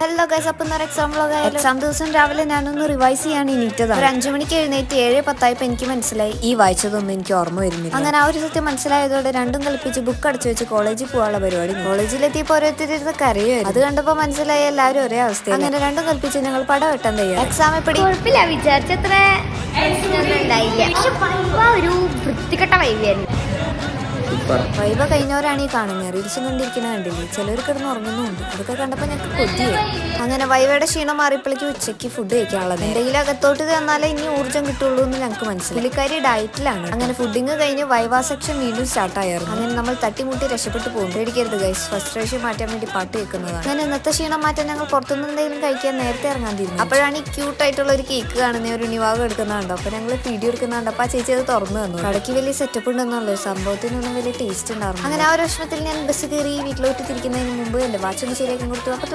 Hello guys, അപ്പം exam ദിവസം രാവിലെ ഞാനൊന്ന് റിവൈസ് ചെയ്യാൻ എണീറ്റതാണ്. ഒരു 5 മണിക്ക് എഴുന്നേറ്റ് 7:10 എനിക്ക് മനസ്സിലായി ഈ വായിച്ചതൊന്നും എനിക്ക് ഓർമ്മ വരുന്നില്ല. അങ്ങനെ ആ ഒരു സത്യം മനസ്സിലായതോടെ രണ്ടും കൽപ്പിച്ച് ബുക്ക് അടച്ചു വെച്ച് കോളേജിൽ പോകാനുള്ള പരിപാടി. കോളേജിലെത്തിയപ്പോൾ ഓരോരുത്തരുന്ന് കരയുമായിരുന്നു. അത് കണ്ടപ്പോൾ മനസ്സിലായി എല്ലാവരും ഒരേ അവസ്ഥ. അങ്ങനെ രണ്ടും കൽപ്പിച്ച് ഞങ്ങൾ പടം വെട്ടാൻ തയ്യാറായി. എക്സാം എപ്പടി കുഴപ്പമില്ല, വിചാരിച്ചത്ര ഉണ്ടായില്ല. പക്ഷെ ഒരു വൃത്തികെട്ട വൈവിയായിരുന്നു. വൈബ കഴിഞ്ഞവരാണ് ഈ കാണുന്നത്. റീൽസും കണ്ടിരിക്കുന്ന കണ്ടില്ലേ, ചിലർ കിടന്ന് ഉറങ്ങുന്നുണ്ട്. അതൊക്കെ കണ്ടപ്പോൾ ഞങ്ങൾക്ക് കൊതിയായി. അങ്ങനെ വൈവയുടെ ക്ഷീണം മാറിയപ്പോഴേക്ക് ഉച്ചയ്ക്ക് ഫുഡ് കഴിക്കാനുള്ളത് എന്തെങ്കിലും അകത്തോട്ട് തന്നാലേ ഇനി ഊർജ്ജം കിട്ടുള്ളൂ എന്ന് ഞങ്ങൾക്ക് മനസ്സിലായി. പുള്ളിക്കാരി ഡയറ്റിലാണ്. അങ്ങനെ ഫുഡിങ് കഴിഞ്ഞ് വൈവ സെക്ഷൻ വീണ്ടും സ്റ്റാർട്ട് ആയിരുന്നു. അങ്ങനെ നമ്മൾ തട്ടിമുട്ടി രക്ഷപ്പെട്ടു പോകും. പേടിക്കരുത് ഗൈസ്, ഫസ്ട്രേഷൻ മാറ്റാൻ വേണ്ടി പാട്ട് കേൾക്കുന്നതാണ്. അങ്ങനെ ഇന്നത്തെ ക്ഷീണം മാറ്റാൻ ഞങ്ങൾ പുറത്തുനിന്ന് എന്തെങ്കിലും കഴിക്കാൻ നേരത്തെ ഇറങ്ങാൻ തീരുമാനിച്ചു. അപ്പോഴാണ് ഈ ക്യൂട്ടായിട്ടുള്ള ഒരു കേക്ക് കാണുന്ന ഒരു നിവാഹം എടുക്കുന്നുണ്ടോ. അപ്പോൾ ഞങ്ങൾ വീഡിയോ എടുക്കുന്നുണ്ട്. അപ്പോൾ ആ ചേച്ചി അത് തുറന്നു തന്നു. കടയ്ക്ക് വലിയ സെറ്റപ്പ് ഉണ്ടെന്നുള്ളൂ, സംഭവത്തിനൊന്നും വലിയ ടേസ്റ്റ് ഉണ്ടായിരുന്നു. അങ്ങനെ ആ ഒരു വിഷമത്തിൽ ഞാൻ ബസ് കയറി വീട്ടിലോട്ട് തിരിക്കുന്നതിന് മുമ്പ് എന്റെ വാച്ച് ഒന്ന് ശരിയാക്കി കൊടുത്തു. അപ്പോൾ